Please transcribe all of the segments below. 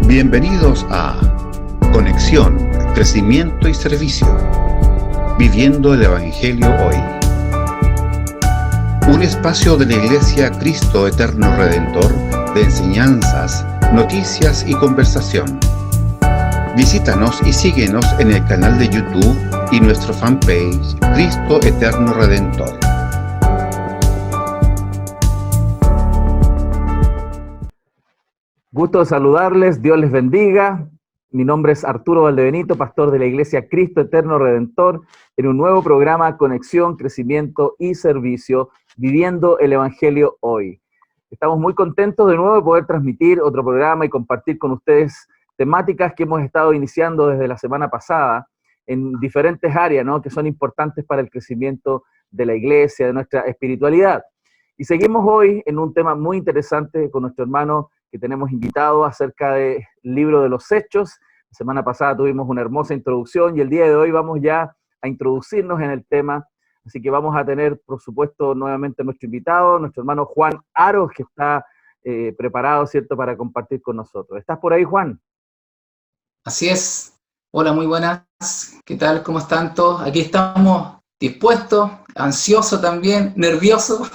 Bienvenidos a Conexión, Crecimiento y Servicio, Viviendo el Evangelio Hoy. Un espacio de la Iglesia Cristo Eterno Redentor de enseñanzas, noticias y conversación. Visítanos y síguenos en el canal de YouTube y nuestro fanpage Cristo Eterno Redentor. Gusto de saludarles, Dios les bendiga. Mi nombre es Arturo Valdebenito, pastor de la Iglesia Cristo Eterno Redentor, en un nuevo programa Conexión, Crecimiento y Servicio, Viviendo el Evangelio Hoy. Estamos muy contentos de nuevo de poder transmitir otro programa y compartir con ustedes temáticas que hemos estado iniciando desde la semana pasada en diferentes áreas, ¿no?, que son importantes para el crecimiento de la Iglesia, de nuestra espiritualidad. Y seguimos hoy en un tema muy interesante con nuestro hermano que tenemos invitado acerca del libro de los Hechos. La semana pasada tuvimos una hermosa introducción y el día de hoy vamos ya a introducirnos en el tema. Así que vamos a tener, por supuesto, nuevamente nuestro invitado, nuestro hermano Juan Aros, que está preparado, ¿cierto?, para compartir con nosotros. ¿Estás por ahí, Juan? Así es. Hola, muy buenas. ¿Qué tal? ¿Cómo están todos? Aquí estamos dispuestos, ansiosos también, nerviosos,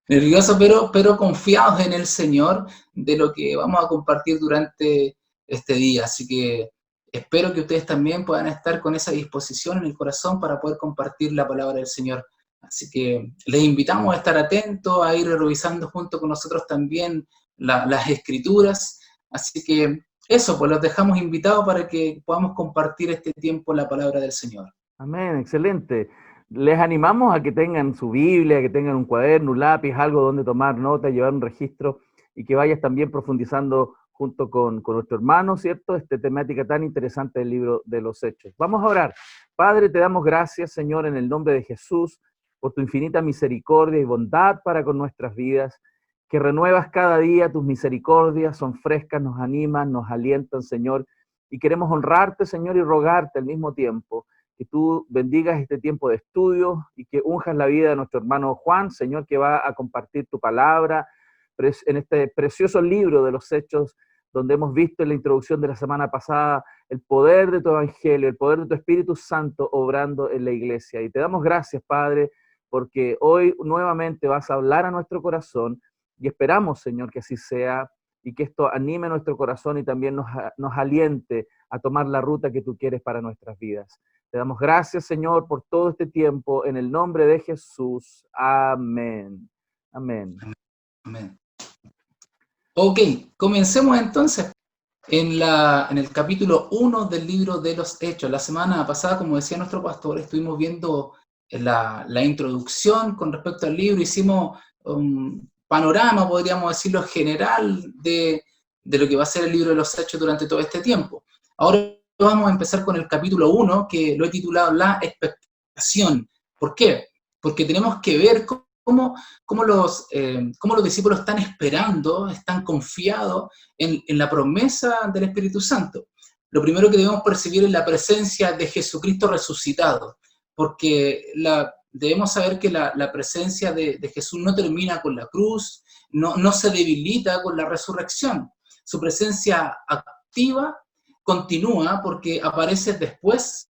nerviosos, pero confiados en el Señor de lo que vamos a compartir durante este día. Así que espero que ustedes también puedan estar con esa disposición en el corazón para poder compartir la palabra del Señor. Así que les invitamos a estar atentos, a ir revisando junto con nosotros también las Escrituras. Así que eso, pues los dejamos invitados para que podamos compartir este tiempo la palabra del Señor. Amén, excelente. Les animamos a que tengan su Biblia, que tengan un cuaderno, un lápiz, algo donde tomar nota, llevar un registro y que vayas también profundizando junto con nuestro hermano, ¿cierto?, esta temática tan interesante del libro de los Hechos. Vamos a orar. Padre, te damos gracias, Señor, en el nombre de Jesús, por tu infinita misericordia y bondad para con nuestras vidas, que renuevas cada día tus misericordias, son frescas, nos animan, nos alientan, Señor, y queremos honrarte, Señor, y rogarte al mismo tiempo que tú bendigas este tiempo de estudio y que unjas la vida de nuestro hermano Juan, Señor, que va a compartir tu palabra en este precioso libro de los Hechos, donde hemos visto en la introducción de la semana pasada el poder de tu Evangelio, el poder de tu Espíritu Santo obrando en la iglesia. Y te damos gracias, Padre, porque hoy nuevamente vas a hablar a nuestro corazón y esperamos, Señor, que así sea y que esto anime nuestro corazón y también nos aliente a tomar la ruta que tú quieres para nuestras vidas. Te damos gracias, Señor, por todo este tiempo, en el nombre de Jesús. Amén. Amén. Amén. Ok, comencemos entonces en el capítulo 1 del libro de los Hechos. La semana pasada, como decía nuestro pastor, estuvimos viendo la introducción con respecto al libro, hicimos un panorama, podríamos decirlo, general de lo que va a ser el libro de los Hechos durante todo este tiempo. Ahora vamos a empezar con el capítulo 1, que lo he titulado La expectación. ¿Por qué? Porque tenemos que ver cómo los discípulos están esperando, están confiados en la promesa del Espíritu Santo. Lo primero que debemos percibir es la presencia de Jesucristo resucitado, porque debemos saber que la presencia de Jesús no termina con la cruz, no se debilita con la resurrección. Su presencia activa continúa porque aparece después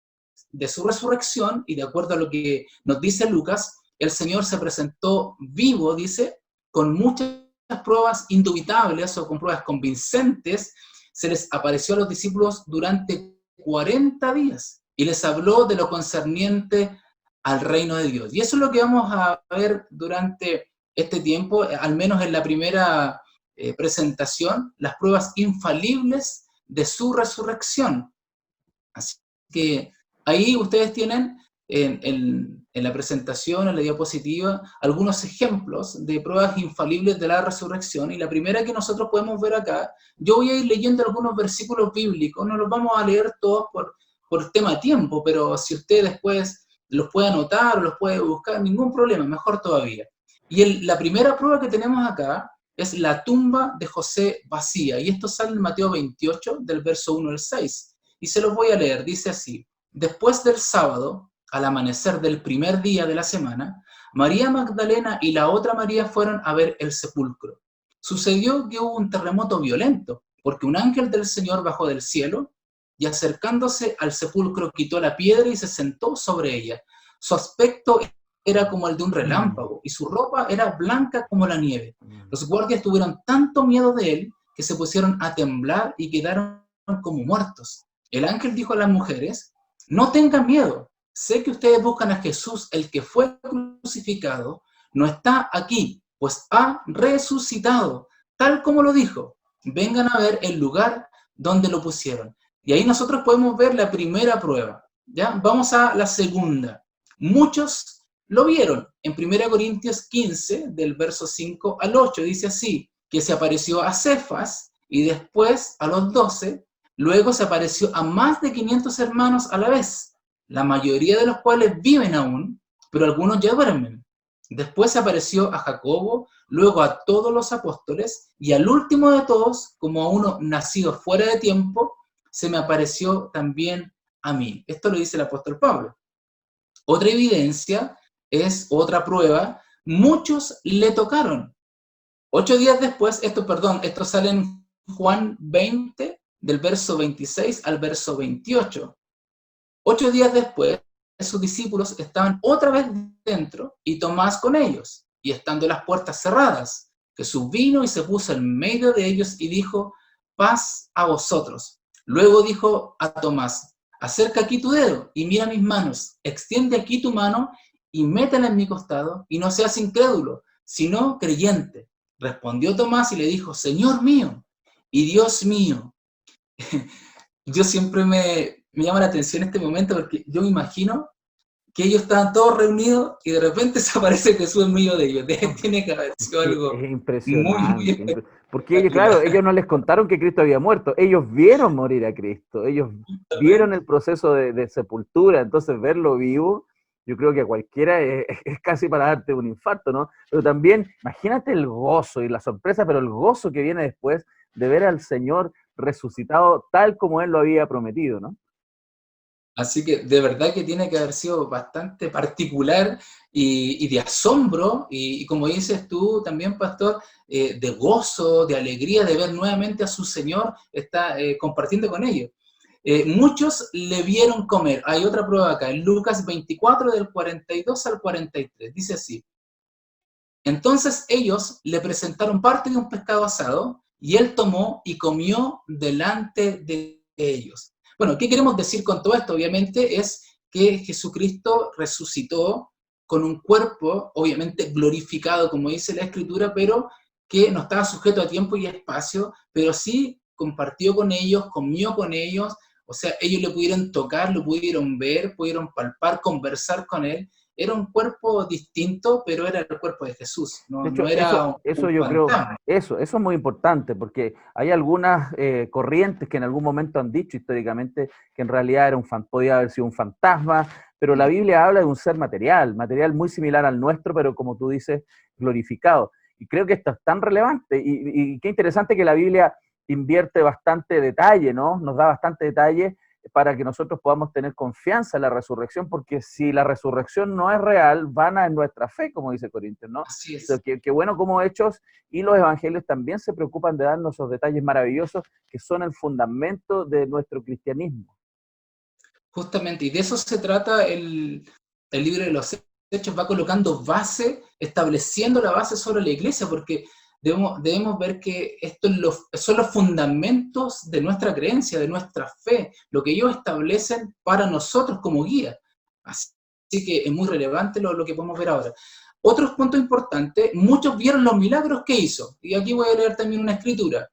de su resurrección, y de acuerdo a lo que nos dice Lucas, el Señor se presentó vivo, dice, con muchas pruebas indubitables o con pruebas convincentes. Se les apareció a los discípulos durante 40 días y les habló de lo concerniente al reino de Dios. Y eso es lo que vamos a ver durante este tiempo, al menos en la primera presentación, las pruebas infalibles de su resurrección. Así que ahí ustedes tienen en la presentación, en la diapositiva, algunos ejemplos de pruebas infalibles de la resurrección. Y la primera que nosotros podemos ver acá, yo voy a ir leyendo algunos versículos bíblicos, no los vamos a leer todos por tema tiempo, pero si usted después los puede anotar o los puede buscar, ningún problema, mejor todavía. Y la primera prueba que tenemos acá es la tumba de José vacía, y esto sale en Mateo 28, del verso 1 al 6, y se los voy a leer. Dice así: después del sábado, al amanecer del primer día de la semana, María Magdalena y la otra María fueron a ver el sepulcro. Sucedió que hubo un terremoto violento, porque un ángel del Señor bajó del cielo y acercándose al sepulcro quitó la piedra y se sentó sobre ella. Su aspecto era como el de un relámpago y su ropa era blanca como la nieve. Los guardias tuvieron tanto miedo de él que se pusieron a temblar y quedaron como muertos. El ángel dijo a las mujeres: no tengan miedo, sé que ustedes buscan a Jesús, el que fue crucificado. No está aquí, pues ha resucitado, tal como lo dijo. Vengan a ver el lugar donde lo pusieron. Y ahí nosotros podemos ver la primera prueba. ¿Ya? Vamos a la segunda. Muchos lo vieron. En 1 Corintios 15, del verso 5 al 8, dice así, que se apareció a Cefas y después a los 12, luego se apareció a más de 500 hermanos a la vez, la mayoría de los cuales viven aún, pero algunos ya duermen. Después se apareció a Jacobo, luego a todos los apóstoles, y al último de todos, como a uno nacido fuera de tiempo, se me apareció también a mí. Esto lo dice el apóstol Pablo. Otra evidencia es otra prueba. Muchos le tocaron. 8 días después, esto sale en Juan 20, del verso 26 al verso 28. 8 días después, sus discípulos estaban otra vez dentro y Tomás con ellos. Y estando las puertas cerradas, Jesús vino y se puso en medio de ellos y dijo: paz a vosotros. Luego dijo a Tomás: acerca aquí tu dedo y mira mis manos, extiende aquí tu mano y métela en mi costado, y no seas incrédulo, sino creyente. Respondió Tomás y le dijo: Señor mío y Dios mío. Yo siempre me llama la atención este momento porque yo me imagino que ellos estaban todos reunidos y de repente se aparece Jesús en medio de ellos. Tiene que haber sido algo Es muy impresionante. Porque ellos, espectacular. claro, ellos no les contaron que Cristo había muerto. Ellos vieron morir a Cristo. Ellos vieron el proceso de sepultura. Entonces, verlo vivo, yo creo que a cualquiera es casi para darte un infarto, ¿no? Pero también, imagínate el gozo y la sorpresa, pero el gozo que viene después de ver al Señor resucitado tal como Él lo había prometido, ¿no? Así que de verdad que tiene que haber sido bastante particular y de asombro, y como dices tú también, pastor, de gozo, de alegría de ver nuevamente a su Señor está compartiendo con ellos. Muchos le vieron comer. Hay otra prueba acá, en Lucas 24, del 42 al 43, dice así. Entonces ellos le presentaron parte de un pescado asado, y él tomó y comió delante de ellos. Bueno, ¿qué queremos decir con todo esto? Obviamente es que Jesucristo resucitó con un cuerpo, obviamente glorificado, como dice la Escritura, pero que no estaba sujeto a tiempo y espacio, pero sí compartió con ellos, comió con ellos, o sea, ellos le pudieron tocar, lo pudieron ver, pudieron palpar, conversar con él. Era un cuerpo distinto, pero era el cuerpo de Jesús, De no hecho, era eso un yo creo, fantasma. eso es muy importante, porque hay algunas corrientes que en algún momento han dicho históricamente que en realidad era podía haber sido un fantasma, pero la Biblia habla de un ser material muy similar al nuestro, pero como tú dices, glorificado. Y creo que esto es tan relevante, y qué interesante que la Biblia invierte bastante detalle, ¿no? Nos da bastante detalle para que nosotros podamos tener confianza en la resurrección, porque si la resurrección no es real, vana es nuestra fe, como dice Corintios, ¿no? Así es. Entonces, qué bueno como Hechos y los evangelios también se preocupan de darnos esos detalles maravillosos que son el fundamento de nuestro cristianismo. Justamente, y de eso se trata el libro de los Hechos, va colocando base, estableciendo la base sobre la iglesia, porque debemos ver que estos son los fundamentos de nuestra creencia, de nuestra fe, lo que ellos establecen para nosotros como guía. Así que es muy relevante lo que podemos ver ahora. Otros puntos importantes, muchos vieron los milagros que hizo, y aquí voy a leer también una escritura.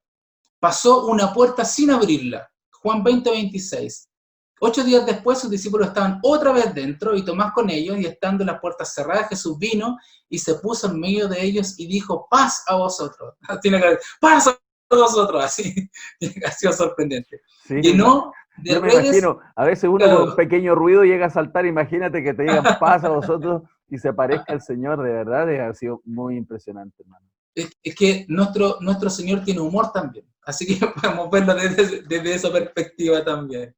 Pasó una puerta sin abrirla, Juan 20, 26. 8 días después sus discípulos estaban otra vez dentro y Tomás con ellos, y estando las puertas cerradas, Jesús vino y se puso en medio de ellos y dijo: paz a vosotros. Tiene que haber, paz a vosotros, así. Tiene que haber sido sorprendente. Sí, Llenó de yo me redes. imagino, a veces uno con un pequeño ruido llega a saltar, imagínate que te digan paz a vosotros y se aparezca el Señor, de verdad, ha sido muy impresionante, hermano. Es que nuestro Señor tiene humor también, así que podemos verlo desde esa perspectiva también.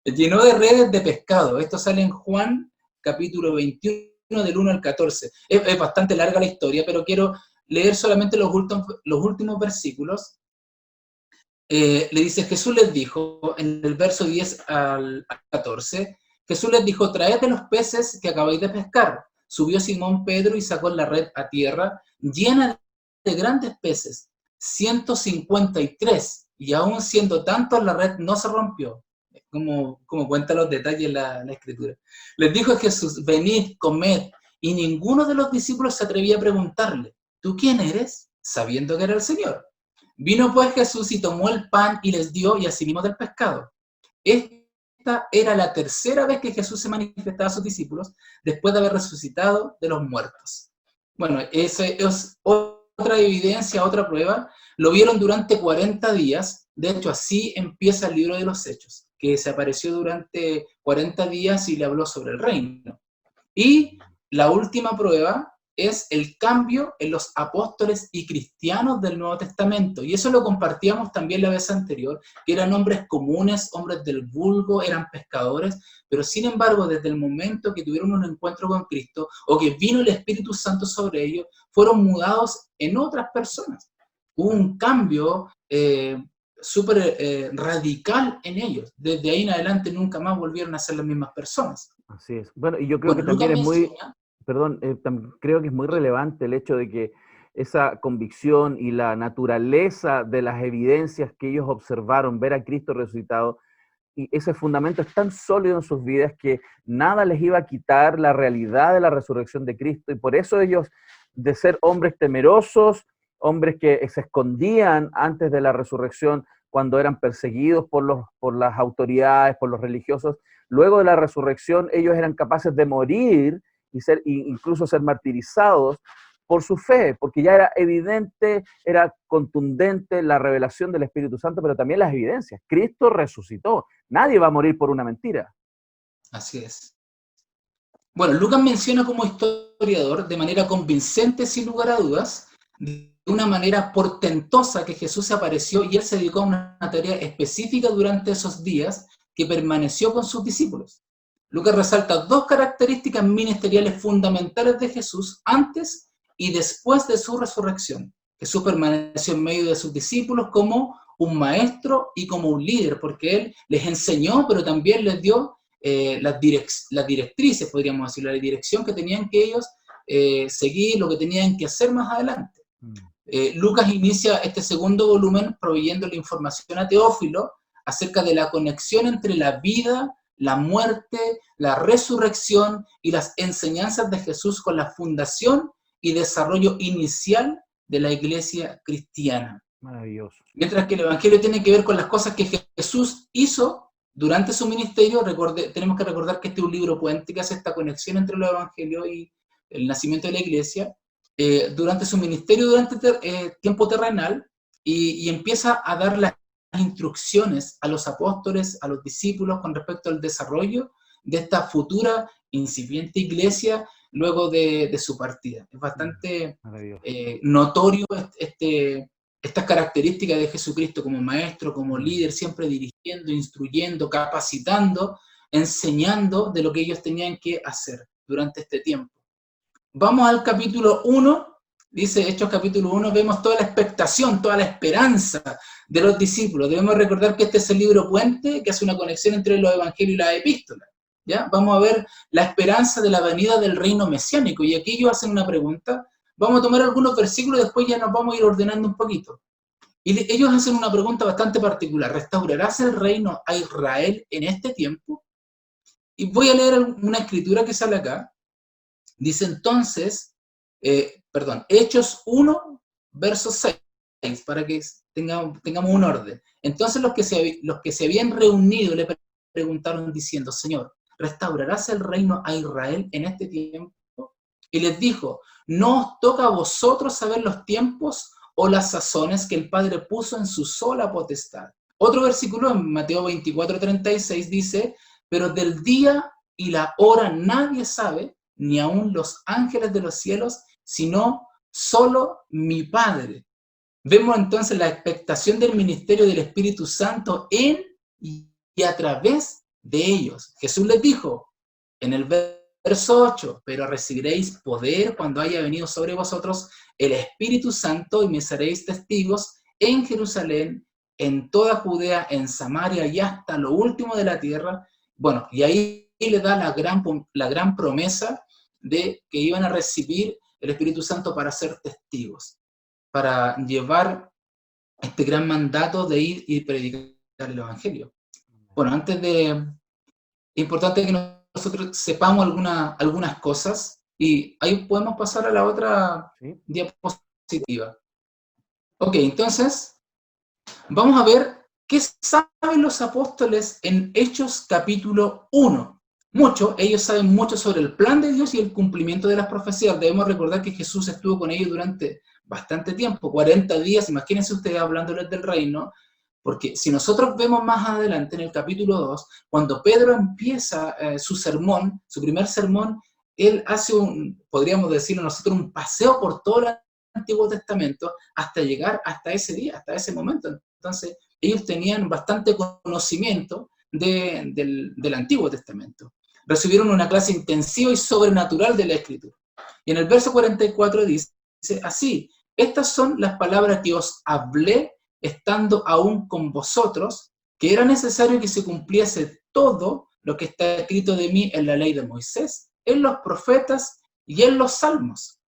Llenó de redes de pescado. Esto sale en Juan, capítulo 21, del 1 al 14. Es bastante larga la historia, pero quiero leer solamente los últimos versículos. le dice, Jesús les dijo, en el verso 10 al 14, Jesús les dijo, traed de los peces que acabáis de pescar. Subió Simón Pedro y sacó la red a tierra, llena de grandes peces, 153, y aún siendo tantos la red no se rompió, como cuenta los detalles la Escritura. Les dijo Jesús, venid, comed, y ninguno de los discípulos se atrevía a preguntarle, ¿tú quién eres? Sabiendo que era el Señor. Vino pues Jesús y tomó el pan y les dio, y asimismo del pescado. Esta era la tercera vez que Jesús se manifestaba a sus discípulos después de haber resucitado de los muertos. Bueno, esa es otra evidencia, otra prueba. Lo vieron durante 40 días. De hecho, así empieza el libro de los Hechos, que se apareció durante 40 días y le habló sobre el reino. Y la última prueba es el cambio en los apóstoles y cristianos del Nuevo Testamento. Y eso lo compartíamos también la vez anterior, que eran hombres comunes, hombres del vulgo, eran pescadores, pero sin embargo, desde el momento que tuvieron un encuentro con Cristo, o que vino el Espíritu Santo sobre ellos, fueron mudados en otras personas. Hubo un cambio súper radical en ellos. Desde ahí en adelante nunca más volvieron a ser las mismas personas. Así es. Bueno, y yo creo que también es muy... Perdón, creo que es muy relevante el hecho de que esa convicción y la naturaleza de las evidencias que ellos observaron, ver a Cristo resucitado, y ese fundamento es tan sólido en sus vidas que nada les iba a quitar la realidad de la resurrección de Cristo, y por eso ellos, de ser hombres temerosos, hombres que se escondían antes de la resurrección cuando eran perseguidos por las autoridades, por los religiosos, luego de la resurrección ellos eran capaces de morir incluso ser martirizados por su fe, porque ya era evidente, era contundente la revelación del Espíritu Santo, pero también las evidencias. Cristo resucitó. Nadie va a morir por una mentira. Así es. Bueno, Lucas menciona como historiador, de manera convincente, sin lugar a dudas, de una manera portentosa, que Jesús se apareció y él se dedicó a una tarea específica durante esos días que permaneció con sus discípulos. Lucas resalta dos características ministeriales fundamentales de Jesús antes y después de su resurrección. Jesús permaneció en medio de sus discípulos como un maestro y como un líder, porque él les enseñó, pero también les dio las directrices, podríamos decir, la dirección que tenían que ellos seguir, lo que tenían que hacer más adelante. Lucas inicia este segundo volumen proveyendo la información a Teófilo acerca de la conexión entre la vida, la muerte, la resurrección y las enseñanzas de Jesús con la fundación y desarrollo inicial de la iglesia cristiana. Maravilloso. Mientras que el Evangelio tiene que ver con las cosas que Jesús hizo durante su ministerio, tenemos que recordar que este es un libro puente que hace esta conexión entre los evangelios y el nacimiento de la iglesia, durante su ministerio, durante tiempo terrenal, y empieza a dar las instrucciones a los apóstoles, a los discípulos con respecto al desarrollo de esta futura incipiente iglesia luego de su partida. Es bastante notorio estas características de Jesucristo como maestro, como líder, siempre dirigiendo, instruyendo, capacitando, enseñando de lo que ellos tenían que hacer durante este tiempo. Vamos al capítulo 1. Dice Hechos capítulo 1, vemos toda la expectación, toda la esperanza de los discípulos. Debemos recordar que este es el libro puente que hace una conexión entre los evangelios y las epístolas. ¿Ya? Vamos a ver la esperanza de la venida del reino mesiánico. Y aquí ellos hacen una pregunta. Vamos a tomar algunos versículos y después ya nos vamos a ir ordenando un poquito. Y ellos hacen una pregunta bastante particular. ¿Restaurarás el reino a Israel en este tiempo? Y voy a leer una escritura que sale acá. Dice entonces... Hechos 1, verso 6, para que tengamos un orden. Entonces los que se habían reunido le preguntaron diciendo, Señor, ¿restaurarás el reino a Israel en este tiempo? Y les dijo, ¿no os toca a vosotros saber los tiempos o las sazones que el Padre puso en su sola potestad? Otro versículo en Mateo 24, 36 dice, pero del día y la hora nadie sabe, ni aun los ángeles de los cielos, sino solo mi Padre. Vemos entonces la expectación del ministerio del Espíritu Santo en y a través de ellos. Jesús les dijo en el verso 8, pero recibiréis poder cuando haya venido sobre vosotros el Espíritu Santo y me seréis testigos en Jerusalén, en toda Judea, en Samaria y hasta lo último de la tierra. Bueno, y ahí le da la gran promesa de que iban a recibir el Espíritu Santo para ser testigos, para llevar este gran mandato de ir y predicar el Evangelio. Bueno, es importante que nosotros sepamos algunas cosas, y ahí podemos pasar a la otra diapositiva. Ok, entonces, vamos a ver qué saben los apóstoles en Hechos capítulo 1. Ellos saben mucho sobre el plan de Dios y el cumplimiento de las profecías. Debemos recordar que Jesús estuvo con ellos durante bastante tiempo, 40 días, imagínense ustedes hablándoles del reino, porque si nosotros vemos más adelante en el capítulo 2, cuando Pedro empieza su sermón, su primer sermón, él hace podríamos decirlo nosotros, un paseo por todo el Antiguo Testamento hasta llegar hasta ese día, hasta ese momento. Entonces, ellos tenían bastante conocimiento del Antiguo Testamento. Recibieron una clase intensiva y sobrenatural de la Escritura. Y en el verso 44 dice así: estas son las palabras que os hablé estando aún con vosotros, que era necesario que se cumpliese todo lo que está escrito de mí en la ley de Moisés, en los profetas y en los salmos.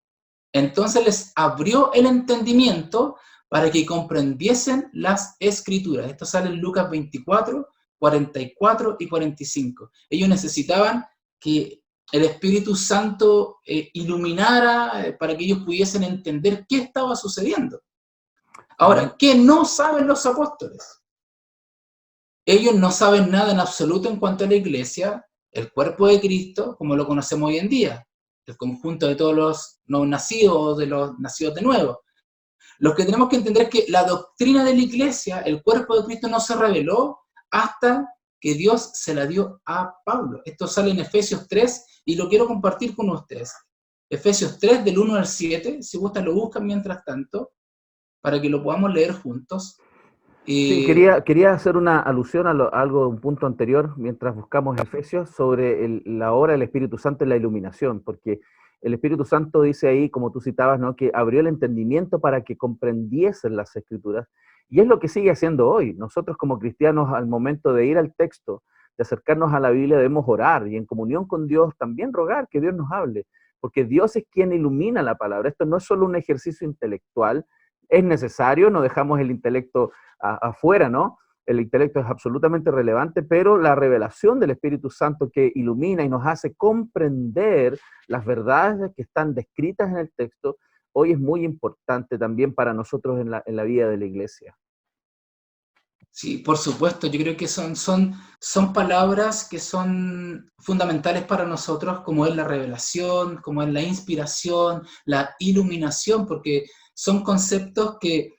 Entonces les abrió el entendimiento para que comprendiesen las Escrituras. Esto sale en Lucas 24, 44 y 45. Ellos necesitaban que el Espíritu Santo iluminara para que ellos pudiesen entender qué estaba sucediendo. Ahora, ¿qué no saben los apóstoles? Ellos no saben nada en absoluto en cuanto a la iglesia, el cuerpo de Cristo, como lo conocemos hoy en día, el conjunto de todos los no nacidos o de los nacidos de nuevo. Lo que tenemos que entender es que la doctrina de la iglesia, el cuerpo de Cristo, no se reveló hasta que Dios se la dio a Pablo. Esto sale en Efesios 3 y lo quiero compartir con ustedes. Efesios 3 del 1 al 7, si gustan lo buscan mientras tanto, para que lo podamos leer juntos. Sí, quería hacer una alusión a algo, un punto anterior, mientras buscamos Efesios, sobre la obra del Espíritu Santo en la iluminación, porque el Espíritu Santo dice ahí, como tú citabas, ¿no?, que abrió el entendimiento para que comprendiesen las Escrituras, y es lo que sigue haciendo hoy. Nosotros como cristianos, al momento de ir al texto, de acercarnos a la Biblia, debemos orar, y en comunión con Dios también rogar que Dios nos hable, porque Dios es quien ilumina la palabra. Esto no es solo un ejercicio intelectual, es necesario, no dejamos el intelecto afuera, ¿no? El intelecto es absolutamente relevante, pero la revelación del Espíritu Santo que ilumina y nos hace comprender las verdades que están descritas en el texto, hoy es muy importante también para nosotros en la vida de la iglesia. Sí, por supuesto, yo creo que son palabras que son fundamentales para nosotros, como es la revelación, como es la inspiración, la iluminación, porque son conceptos que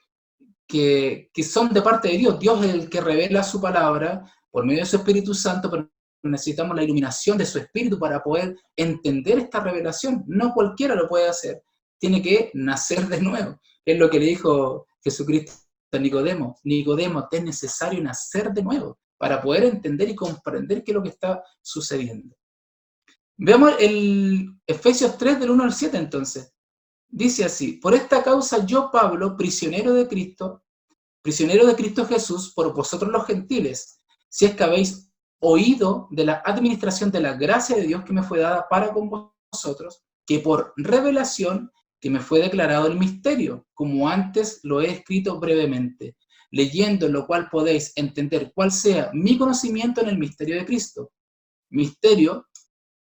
son de parte de Dios. Dios es el que revela su palabra por medio de su Espíritu Santo, pero necesitamos la iluminación de su Espíritu para poder entender esta revelación. No cualquiera lo puede hacer, tiene que nacer de nuevo. Es lo que le dijo Jesucristo a Nicodemo: Nicodemo, te es necesario nacer de nuevo para poder entender y comprender qué es lo que está sucediendo. Veamos el Efesios 3 del 1 al 7 entonces. Dice así: por esta causa yo, Pablo, prisionero de Cristo Jesús, por vosotros los gentiles, si es que habéis oído de la administración de la gracia de Dios que me fue dada para con vosotros, que por revelación que me fue declarado el misterio, como antes lo he escrito brevemente, leyendo lo cual podéis entender cuál sea mi conocimiento en el misterio de Cristo. Misterio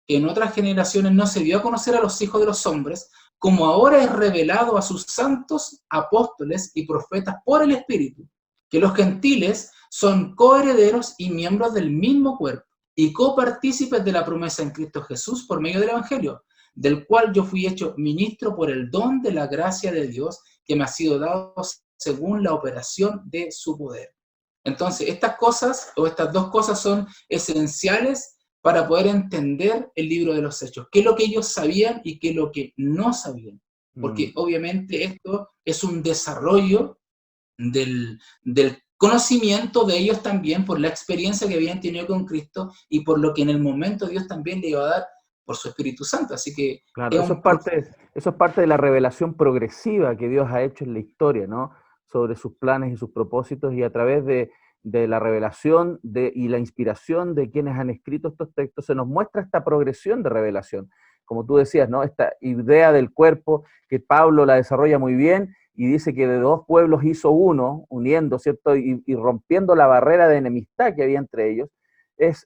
que en otras generaciones no se dio a conocer a los hijos de los hombres, como ahora es revelado a sus santos apóstoles y profetas por el Espíritu, que los gentiles son coherederos y miembros del mismo cuerpo, y copartícipes de la promesa en Cristo Jesús por medio del Evangelio, del cual yo fui hecho ministro por el don de la gracia de Dios que me ha sido dado según la operación de su poder. Entonces, estas cosas, o estas dos cosas, son esenciales para poder entender el libro de los Hechos. ¿Qué es lo que ellos sabían y qué es lo que no sabían? Porque obviamente esto es un desarrollo del conocimiento de ellos también por la experiencia que habían tenido con Cristo y por lo que en el momento Dios también le iba a dar por su Espíritu Santo. Así que claro, eso es parte de la revelación progresiva que Dios ha hecho en la historia, ¿no? O sobre sus planes y sus propósitos, y a través de la revelación y la inspiración de quienes han escrito estos textos, se nos muestra esta progresión de revelación. Como tú decías, ¿no? Esta idea del cuerpo que Pablo la desarrolla muy bien y dice que de dos pueblos hizo uno, uniendo, ¿cierto? Y rompiendo la barrera de enemistad que había entre ellos.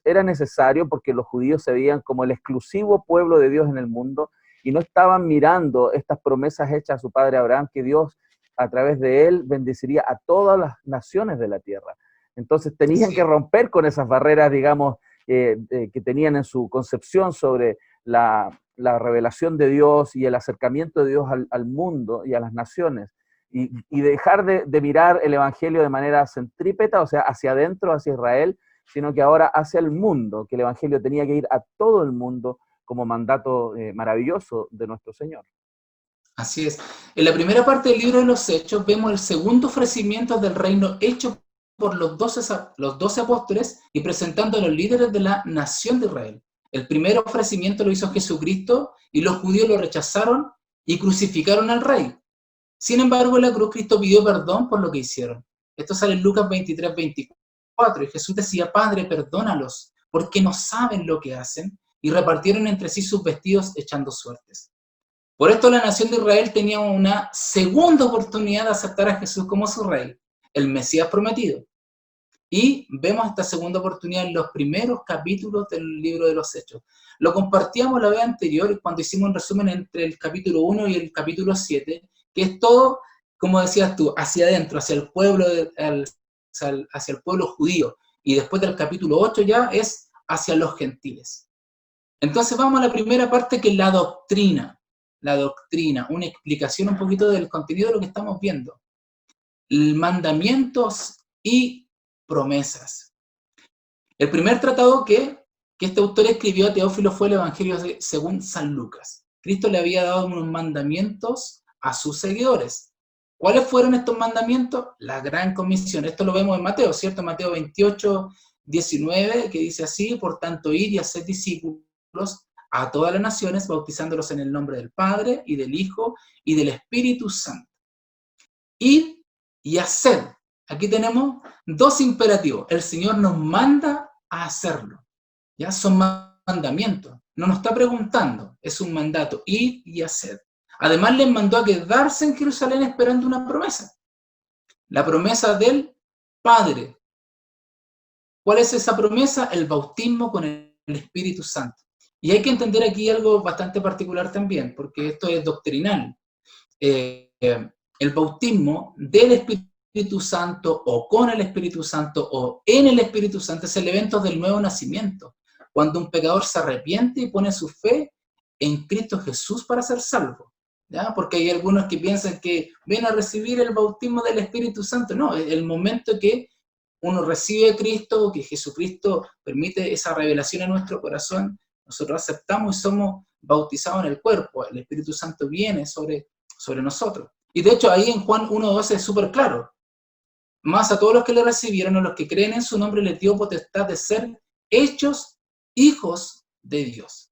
Era necesario porque los judíos se veían como el exclusivo pueblo de Dios en el mundo y no estaban mirando estas promesas hechas a su padre Abraham, que Dios a través de él bendeciría a todas las naciones de la tierra. Entonces tenían que romper con esas barreras, digamos, que tenían en su concepción sobre la revelación de Dios y el acercamiento de Dios al mundo y a las naciones, y dejar de mirar el Evangelio de manera centrípeta, o sea, hacia adentro, hacia Israel, sino que ahora hacia el mundo, que el Evangelio tenía que ir a todo el mundo como mandato maravilloso de nuestro Señor. Así es. En la primera parte del libro de los Hechos vemos el segundo ofrecimiento del reino hecho por los 12 apóstoles y presentando a los líderes de la nación de Israel. El primer ofrecimiento lo hizo Jesucristo y los judíos lo rechazaron y crucificaron al rey. Sin embargo, en la cruz Cristo pidió perdón por lo que hicieron. Esto sale en Lucas 23:24, y Jesús decía: Padre, perdónalos, porque no saben lo que hacen, y repartieron entre sí sus vestidos echando suertes. Por esto la nación de Israel tenía una segunda oportunidad de aceptar a Jesús como su rey, el Mesías prometido. Y vemos esta segunda oportunidad en los primeros capítulos del libro de los Hechos. Lo compartíamos la vez anterior cuando hicimos un resumen entre el capítulo 1 y el capítulo 7, que es todo, como decías tú, hacia adentro, hacia el pueblo, hacia el pueblo judío. Y después del capítulo 8 ya es hacia los gentiles. Entonces vamos a la primera parte, que es la doctrina. La doctrina, una explicación un poquito del contenido de lo que estamos viendo. Mandamientos y promesas. El primer tratado que este autor escribió a Teófilo fue el Evangelio según San Lucas. Cristo le había dado unos mandamientos a sus seguidores. ¿Cuáles fueron estos mandamientos? La gran comisión. Esto lo vemos en Mateo, ¿cierto? Mateo 28:19, que dice así: por tanto, id y haced discípulos a todas las naciones, bautizándolos en el nombre del Padre, y del Hijo, y del Espíritu Santo. Id y haced. Aquí tenemos dos imperativos. El Señor nos manda a hacerlo. ¿Ya? Son mandamientos. No nos está preguntando, es un mandato. Id y haced. Además les mandó a quedarse en Jerusalén esperando una promesa. La promesa del Padre. ¿Cuál es esa promesa? El bautismo con el Espíritu Santo. Y hay que entender aquí algo bastante particular también, porque esto es doctrinal. El bautismo del Espíritu Santo, o con el Espíritu Santo, o en el Espíritu Santo, es el evento del nuevo nacimiento, cuando un pecador se arrepiente y pone su fe en Cristo Jesús para ser salvo. ¿Ya? Porque hay algunos que piensan que ven a recibir el bautismo del Espíritu Santo. No, es el momento que uno recibe a Cristo, que Jesucristo permite esa revelación en nuestro corazón, nosotros aceptamos y somos bautizados en el cuerpo, el Espíritu Santo viene sobre nosotros. Y de hecho ahí en Juan 1:12 es súper claro: más a todos los que le recibieron, a los que creen en su nombre, les dio potestad de ser hechos hijos de Dios.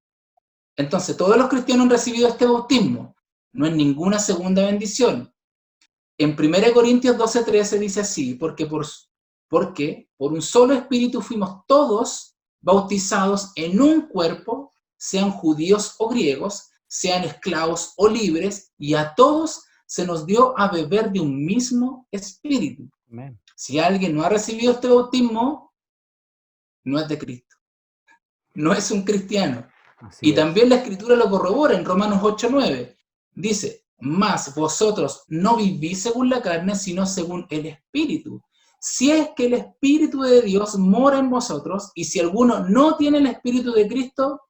Entonces todos los cristianos han recibido este bautismo, no es ninguna segunda bendición. En 1 Corintios 12:13 dice así: porque por un solo espíritu fuimos todos bautizados en un cuerpo, sean judíos o griegos, sean esclavos o libres, y a todos se nos dio a beber de un mismo espíritu. Amén. Si alguien no ha recibido este bautismo, no es de Cristo, no es un cristiano. Así es. También la Escritura lo corrobora en Romanos 8:9. Dice: mas vosotros no vivís según la carne, sino según el Espíritu. Si es que el Espíritu de Dios mora en vosotros, y si alguno no tiene el Espíritu de Cristo,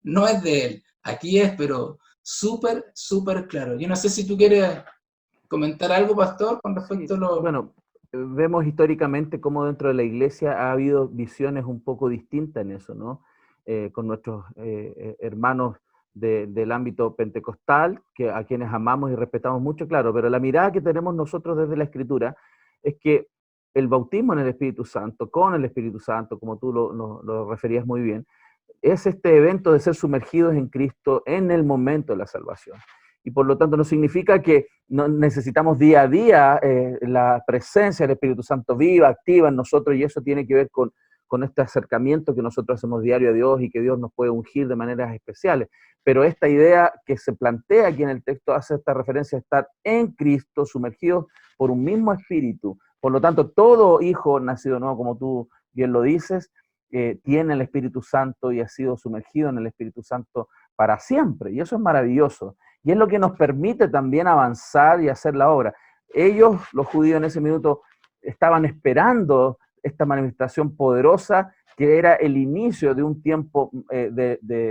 no es de él. Aquí es, pero súper, súper claro. Yo no sé si tú quieres comentar algo, pastor, con respecto a lo... Bueno, vemos históricamente cómo dentro de la iglesia ha habido visiones un poco distintas en eso, ¿no? Con nuestros hermanos del ámbito pentecostal, a quienes amamos y respetamos mucho, claro, pero la mirada que tenemos nosotros desde la Escritura es que el bautismo en el Espíritu Santo, con el Espíritu Santo, como tú lo referías muy bien, es este evento de ser sumergidos en Cristo en el momento de la salvación. y por lo tanto no significa que no necesitamos día a día la presencia del Espíritu Santo viva, activa en nosotros, y eso tiene que ver con este acercamiento que nosotros hacemos diario a Dios y que Dios nos puede ungir de maneras especiales. Pero esta idea que se plantea aquí en el texto hace esta referencia a estar en Cristo, sumergidos por un mismo Espíritu. Por lo tanto, todo hijo nacido nuevo, como tú bien lo dices, tiene el Espíritu Santo y ha sido sumergido en el Espíritu Santo para siempre. Y eso es maravilloso. Y es lo que nos permite también avanzar y hacer la obra. Ellos, los judíos en ese minuto, estaban esperando esta manifestación poderosa que era el inicio de un tiempo,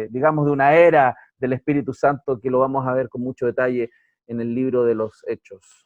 digamos, de una era del Espíritu Santo, que lo vamos a ver con mucho detalle en el libro de los Hechos.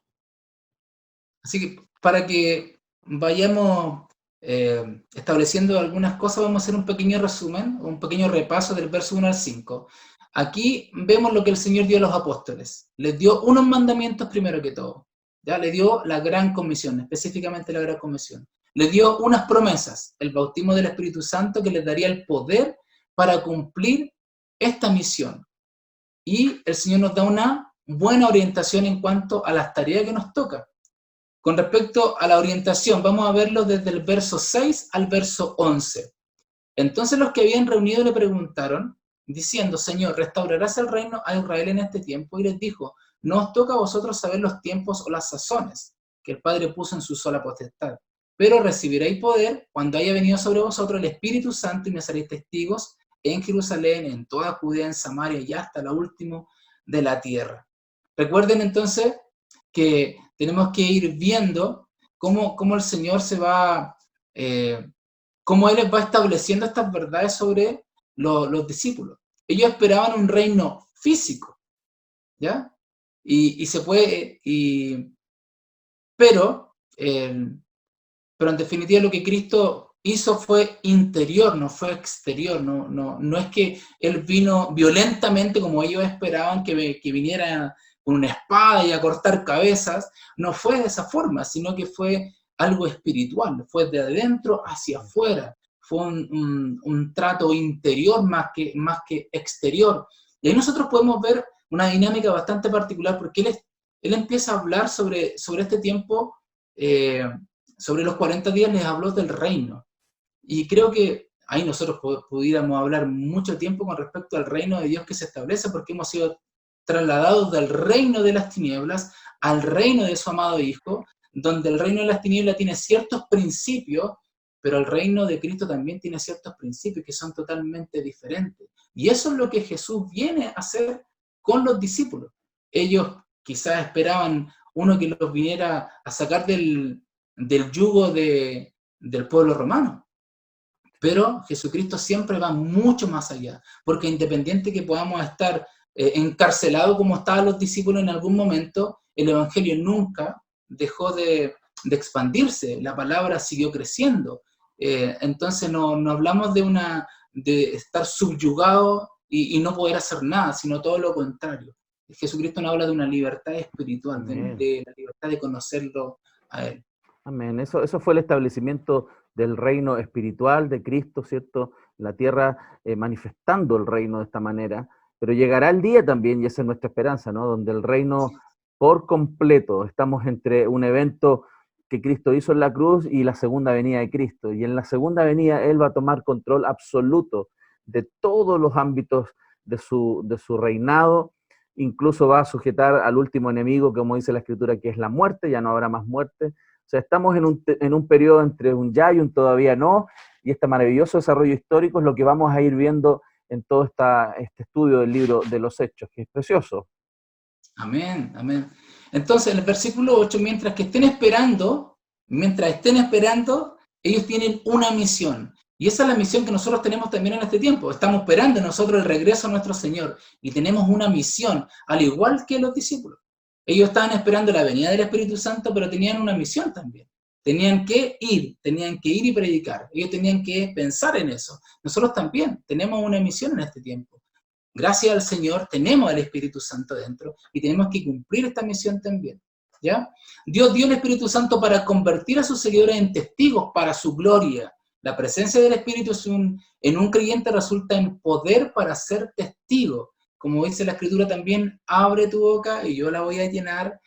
Así que para que vayamos estableciendo algunas cosas, vamos a hacer un pequeño resumen, un pequeño repaso del verso 1 al 5. Aquí vemos lo que el Señor dio a los apóstoles. Les dio unos mandamientos primero que todo. ¿Ya? Le dio la gran comisión, específicamente la gran comisión. Le dio unas promesas, el bautismo del Espíritu Santo, que les daría el poder para cumplir esta misión. Y el Señor nos da una buena orientación en cuanto a las tareas que nos toca. Con respecto a la orientación, vamos a verlo desde el verso 6 al verso 11. Entonces los que habían reunido le preguntaron, diciendo, Señor, ¿restaurarás el reino a Israel en este tiempo? Y les dijo, no os toca a vosotros saber los tiempos o las sazones que el Padre puso en su sola potestad, pero recibiréis poder cuando haya venido sobre vosotros el Espíritu Santo y me seréis testigos en Jerusalén, en toda Judea, en Samaria y hasta lo último de la tierra. Recuerden entonces que tenemos que ir viendo cómo el Señor se va, cómo Él va estableciendo estas verdades sobre los discípulos. Ellos esperaban un reino físico, ¿ya? Y se puede, pero en definitiva lo que Cristo hizo fue interior, no fue exterior, no es que Él vino violentamente como ellos esperaban que viniera con una espada y a cortar cabezas. No fue de esa forma, sino que fue algo espiritual, fue de adentro hacia afuera, fue un trato interior más que exterior. Y ahí nosotros podemos ver una dinámica bastante particular, porque él empieza a hablar sobre este tiempo, sobre los 40 días les habló del reino. Y creo que ahí nosotros pudiéramos hablar mucho tiempo con respecto al reino de Dios que se establece, porque hemos sido trasladados del reino de las tinieblas al reino de su amado Hijo, donde el reino de las tinieblas tiene ciertos principios, pero el reino de Cristo también tiene ciertos principios que son totalmente diferentes. Y eso es lo que Jesús viene a hacer con los discípulos. Ellos quizás esperaban uno que los viniera a sacar del yugo del pueblo romano. Pero Jesucristo siempre va mucho más allá, porque independiente que podamos estar encarcelados como estaban los discípulos en algún momento, el Evangelio nunca dejó de expandirse, la palabra siguió creciendo. Entonces no hablamos de estar subyugado y no poder hacer nada, sino todo lo contrario. Jesucristo nos habla de una libertad espiritual, de la libertad de conocerlo a Él. Amén. Eso fue el establecimiento del reino espiritual de Cristo, ¿cierto? La tierra manifestando el reino de esta manera. Pero llegará el día también, y esa es nuestra esperanza, ¿no? Donde el reino por completo, estamos entre un evento que Cristo hizo en la cruz y la segunda venida de Cristo. Y en la segunda venida Él va a tomar control absoluto de todos los ámbitos de su reinado. Incluso va a sujetar al último enemigo, como dice la Escritura, que es la muerte, ya no habrá más muerte. O sea, estamos en un periodo entre un ya y un todavía no, y este maravilloso desarrollo histórico es lo que vamos a ir viendo en todo este estudio del libro de los Hechos, que es precioso. Amén, amén. Entonces, en el versículo 8, mientras estén esperando, ellos tienen una misión. Y esa es la misión que nosotros tenemos también en este tiempo. Estamos esperando nosotros el regreso a nuestro Señor, y tenemos una misión, al igual que los discípulos. Ellos estaban esperando la venida del Espíritu Santo, pero tenían una misión también. Tenían que ir y predicar. Ellos tenían que pensar en eso. Nosotros también tenemos una misión en este tiempo. Gracias al Señor tenemos al Espíritu Santo dentro y tenemos que cumplir esta misión también, ¿ya? Dios dio el Espíritu Santo para convertir a sus seguidores en testigos para su gloria. La presencia del Espíritu en un creyente resulta en poder para ser testigo. como dice la Escritura también, abre tu boca y yo la voy a llenar.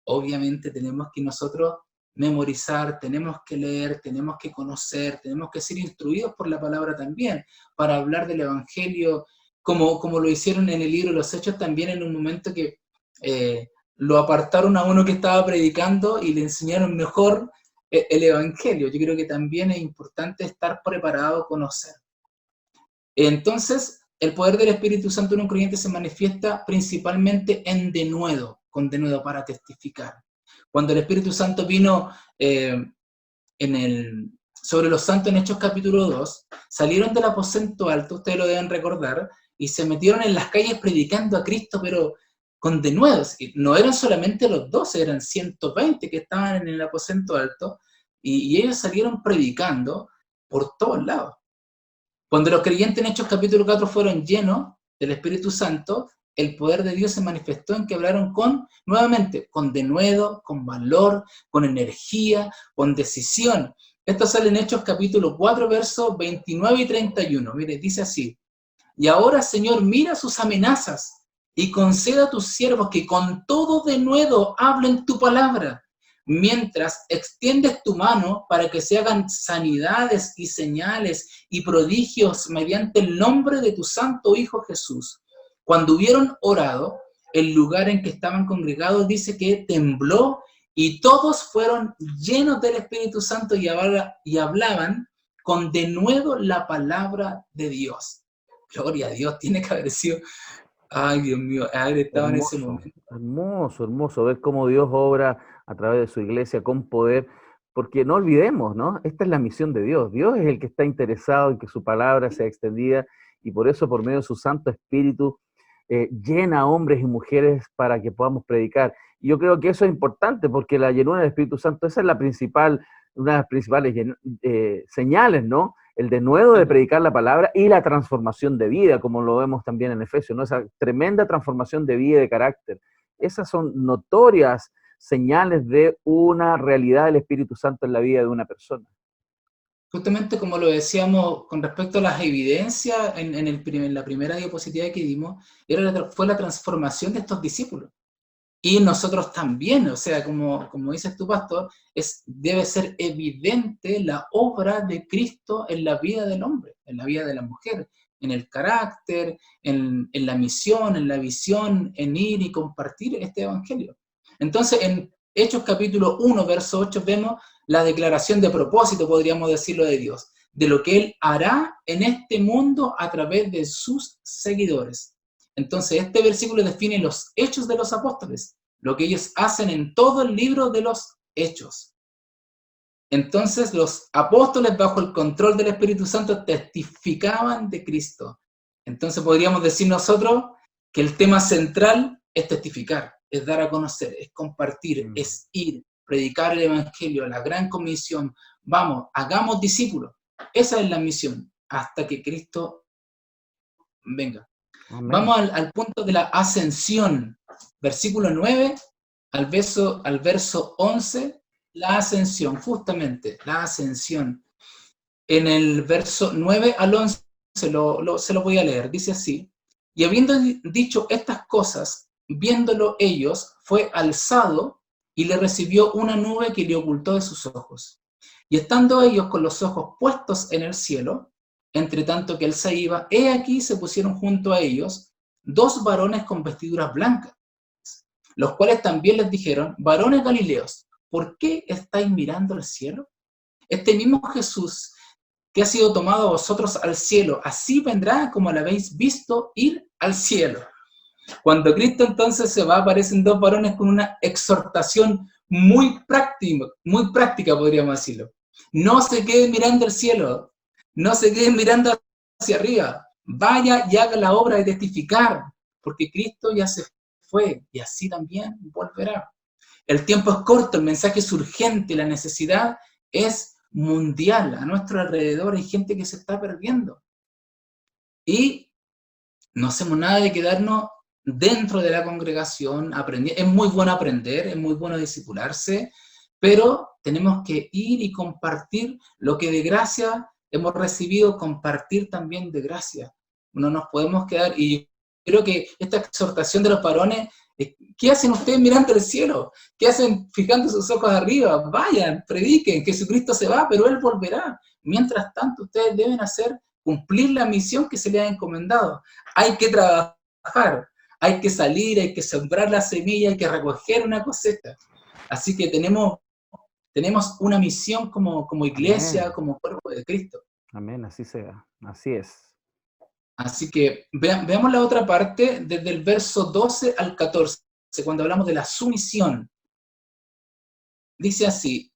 Obviamente tenemos que nosotros memorizar, tenemos que leer, tenemos que conocer, tenemos que ser instruidos por la palabra también, para hablar del Evangelio, como lo hicieron en el libro de los Hechos también, en un momento que lo apartaron a uno que estaba predicando y le enseñaron mejor el Evangelio. Yo creo que también es importante estar preparado, conocer. Entonces, el poder del Espíritu Santo en un creyente se manifiesta principalmente en denuedo, con denuedo para testificar. Cuando el Espíritu Santo vino sobre los santos en Hechos capítulo 2, salieron del aposento alto, ustedes lo deben recordar, y se metieron en las calles predicando a Cristo, pero con denuedos. No eran solamente los 12, eran 120 que estaban en el aposento alto, y ellos salieron predicando por todos lados. Cuando los creyentes en Hechos capítulo 4 fueron llenos del Espíritu Santo, el poder de Dios se manifestó en que hablaron nuevamente, con denuedo, con valor, con energía, con decisión. Esto sale en Hechos capítulo 4, versos 29 y 31. Mire, dice así: y ahora, Señor, mira sus amenazas y conceda a tus siervos que con todo denuedo hablen tu palabra, mientras extiendes tu mano para que se hagan sanidades y señales y prodigios mediante el nombre de tu santo Hijo Jesús. Cuando hubieron orado, el lugar en que estaban congregados dice que tembló y todos fueron llenos del Espíritu Santo y hablaban con denuedo la palabra de Dios. Gloria a Dios, tiene que haber sido, ay Dios mío, haber estado en ese momento. Hermoso, hermoso ver cómo Dios obra a través de su iglesia con poder, porque no olvidemos, ¿no? Esta es la misión de Dios. Dios es el que está interesado en que su palabra sea extendida, y por eso, por medio de su Santo Espíritu, llena a hombres y mujeres para que podamos predicar. Y yo creo que eso es importante, porque la llenura del Espíritu Santo, esa es una de las principales señales, ¿no? El denuedo de predicar la palabra y la transformación de vida, como lo vemos también en Efesios, ¿no? Esa tremenda transformación de vida y de carácter. Esas son notorias señales de una realidad del Espíritu Santo en la vida de una persona. Justamente como lo decíamos con respecto a las evidencias en la primera diapositiva que dimos, fue la transformación de estos discípulos. Y nosotros también, o sea, como dices tú, pastor, debe ser evidente la obra de Cristo en la vida del hombre, en la vida de la mujer, en el carácter, en la misión, en la visión, en ir y compartir este evangelio. Entonces, en Hechos capítulo 1, verso 8, vemos la declaración de propósito, podríamos decirlo, de Dios, de lo que Él hará en este mundo a través de sus seguidores. Entonces, este versículo define los hechos de los apóstoles, lo que ellos hacen en todo el libro de los hechos. Entonces, los apóstoles, bajo el control del Espíritu Santo, testificaban de Cristo. Entonces, podríamos decir nosotros que el tema central es testificar, es dar a conocer, es compartir, es ir, predicar el Evangelio, la gran comisión. Vamos, hagamos discípulos. Esa es la misión, hasta que Cristo venga. Amén. Vamos al punto de la ascensión, versículo 9 al verso 11, la ascensión, justamente, la ascensión. En el verso 9 al 11 se lo voy a leer, dice así: y habiendo dicho estas cosas, viéndolo ellos, fue alzado y le recibió una nube que le ocultó de sus ojos. Y estando ellos con los ojos puestos en el cielo, entre tanto que él se iba, he aquí se pusieron junto a ellos 2 varones con vestiduras blancas, los cuales también les dijeron: varones galileos, ¿por qué estáis mirando al cielo? Este mismo Jesús que ha sido tomado a vosotros al cielo, así vendrá como lo habéis visto ir al cielo. Cuando Cristo entonces se va, aparecen 2 varones con una exhortación muy práctica, podríamos decirlo. No se queden mirando al cielo, no se queden mirando hacia arriba, vaya y haga la obra de testificar, porque Cristo ya se fue y así también volverá. El tiempo es corto, el mensaje es urgente, la necesidad es mundial. A nuestro alrededor hay gente que se está perdiendo. Y no hacemos nada de quedarnos dentro de la congregación aprendiendo. Es muy bueno aprender, es muy bueno discipularse, pero tenemos que ir y compartir lo que de gracia hemos recibido, compartir también de gracia. No nos podemos quedar, y creo que esta exhortación de los varones, ¿qué hacen ustedes mirando el cielo? ¿Qué hacen fijando sus ojos arriba? Vayan, prediquen, Jesucristo se va, pero Él volverá. Mientras tanto, ustedes deben cumplir la misión que se les ha encomendado. Hay que trabajar, hay que salir, hay que sembrar la semilla, hay que recoger una cosecha. Así que tenemos una misión como iglesia, Amén. como cuerpo de Cristo. Amén, así sea, así es. Así que veamos la otra parte, desde el verso 12 al 14, cuando hablamos de la sumisión. Dice así: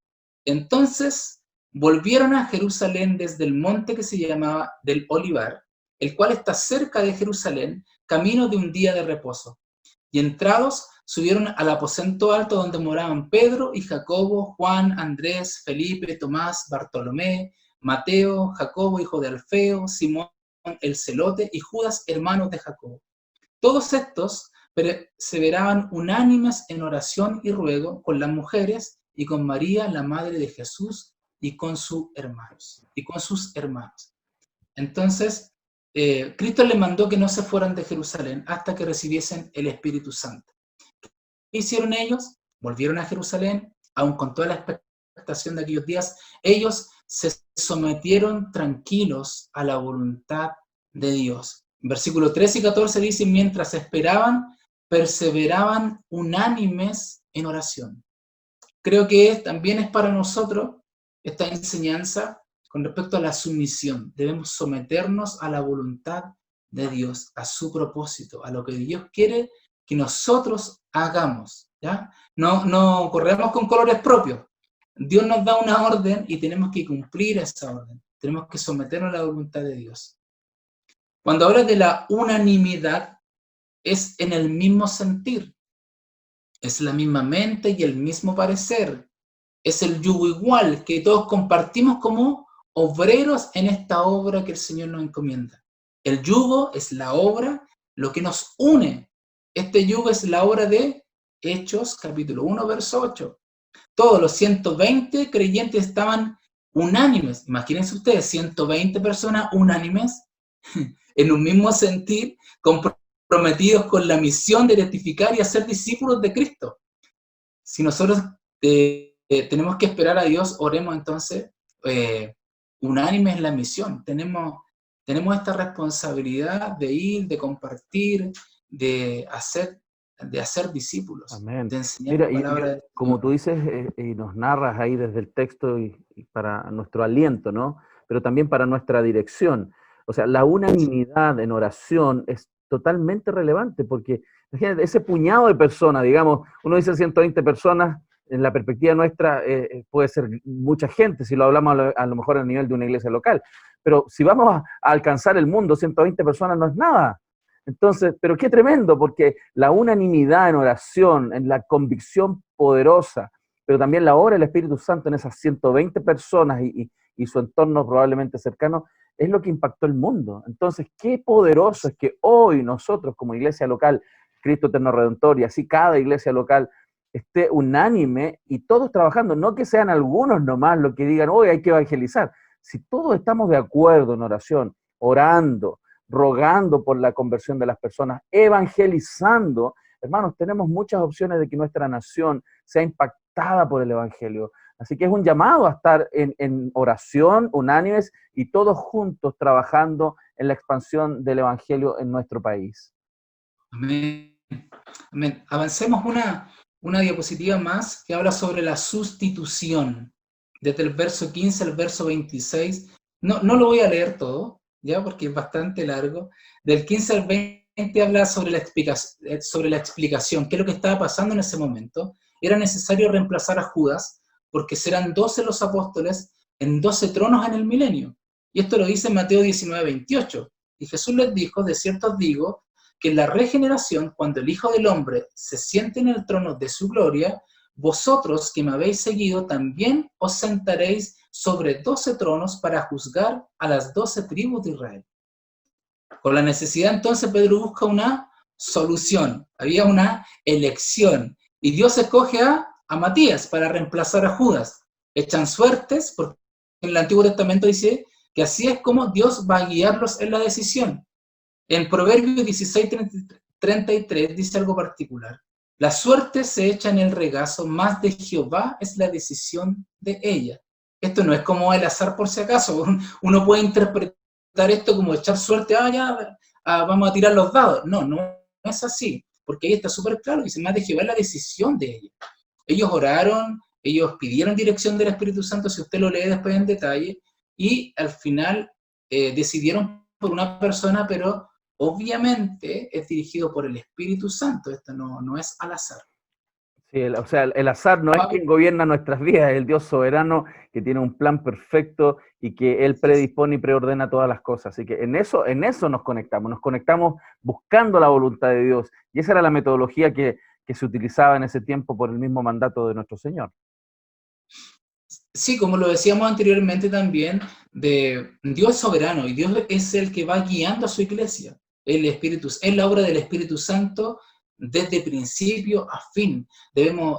entonces volvieron a Jerusalén desde el monte que se llamaba del Olivar, el cual está cerca de Jerusalén, camino de un día de reposo. Y entrados, subieron al aposento alto donde moraban Pedro y Jacobo, Juan, Andrés, Felipe, Tomás, Bartolomé, Mateo, Jacobo, hijo de Alfeo, Simón el celote y Judas, hermanos de Jacobo. Todos estos perseveraban unánimes en oración y ruego con las mujeres y con María, la madre de Jesús, y con sus hermanos. Entonces, Cristo les mandó que no se fueran de Jerusalén hasta que recibiesen el Espíritu Santo. ¿Qué hicieron ellos? Volvieron a Jerusalén, aun con toda la expectación de aquellos días. Ellos se sometieron tranquilos a la voluntad de Dios. En versículos 13 y 14 dice: mientras esperaban, perseveraban unánimes en oración. Creo que también es para nosotros esta enseñanza con respecto a la sumisión. Debemos someternos a la voluntad de Dios, a su propósito, a lo que Dios quiere que nosotros hagamos, ¿ya? No corremos con colores propios. Dios nos da una orden y tenemos que cumplir esa orden. Tenemos que someternos a la voluntad de Dios. Cuando habla de la unanimidad, es en el mismo sentir. Es la misma mente y el mismo parecer. Es el yugo igual que todos compartimos como obreros en esta obra que el Señor nos encomienda. El yugo es la obra, lo que nos une. Este yugo es la obra de Hechos, capítulo 1, verso 8. Todos los 120 creyentes estaban unánimes. Imagínense ustedes, 120 personas unánimes en un mismo sentir, comprometidos con la misión de testificar y hacer discípulos de Cristo. Si nosotros tenemos que esperar a Dios, oremos entonces unánimes en la misión. Tenemos esta responsabilidad de ir, de compartir, de hacer discípulos, Amén. de enseñar Mira, la palabra de Dios. como tú dices y nos narras ahí desde el texto y para nuestro aliento, ¿no? Pero también para nuestra dirección. O sea, la unanimidad en oración es totalmente relevante porque, imagínate, ese puñado de personas, digamos, uno dice 120 personas, en la perspectiva nuestra puede ser mucha gente, si lo hablamos a lo mejor a nivel de una iglesia local, pero si vamos a alcanzar el mundo, 120 personas no es nada. Entonces, pero qué tremendo, porque la unanimidad en oración, en la convicción poderosa, pero también la obra del Espíritu Santo en esas 120 personas y su entorno probablemente cercano, es lo que impactó el mundo. Entonces, qué poderoso es que hoy nosotros como iglesia local, Cristo Eterno Redentor, y así cada iglesia local esté unánime y todos trabajando, no que sean algunos nomás los que digan, hoy hay que evangelizar. Si todos estamos de acuerdo en oración, orando, rogando por la conversión de las personas, evangelizando, hermanos, tenemos muchas opciones de que nuestra nación sea impactada por el evangelio. Así que es un llamado a estar en oración, unánimes y todos juntos trabajando en la expansión del evangelio en nuestro país. Amén. Amén. Avancemos una diapositiva más que habla sobre la sustitución, desde el verso 15 al verso 26. No lo voy a leer todo, ya, porque es bastante largo. Del 15 al 20 habla sobre la explicación, qué es lo que estaba pasando en ese momento. Era necesario reemplazar a Judas, porque serán 12 los apóstoles en 12 tronos en el milenio. Y esto lo dice en Mateo 19, 28. Y Jesús les dijo: de cierto os digo, que en la regeneración, cuando el Hijo del Hombre se siente en el trono de su gloria, vosotros que me habéis seguido también os sentaréis sobre 12 tronos para juzgar a las 12 tribus de Israel. Con la necesidad entonces Pedro busca una solución, había una elección, y Dios escoge a Matías para reemplazar a Judas. Echan suertes, porque en el Antiguo Testamento dice que así es como Dios va a guiarlos en la decisión. En Proverbios 16:33 dice algo particular. La suerte se echa en el regazo, mas de Jehová es la decisión de ella. Esto no es como el azar por si acaso. Uno puede interpretar esto como echar suerte, vamos a tirar los dados. No es así, porque ahí está súper claro, dice, más de Jehová es la decisión de ella. Ellos oraron, ellos pidieron dirección del Espíritu Santo, si usted lo lee después en detalle, y al final decidieron por una persona, pero obviamente es dirigido por el Espíritu Santo, esto no es al azar. Sí, o sea, el azar no es quien gobierna nuestras vidas, es el Dios soberano que tiene un plan perfecto y que Él predispone y preordena todas las cosas. Así que en eso nos conectamos buscando la voluntad de Dios. Y esa era la metodología que se utilizaba en ese tiempo por el mismo mandato de nuestro Señor. Sí, como lo decíamos anteriormente también, Dios es soberano y Dios es el que va guiando a su iglesia. El Espíritu es la obra del Espíritu Santo desde principio a fin.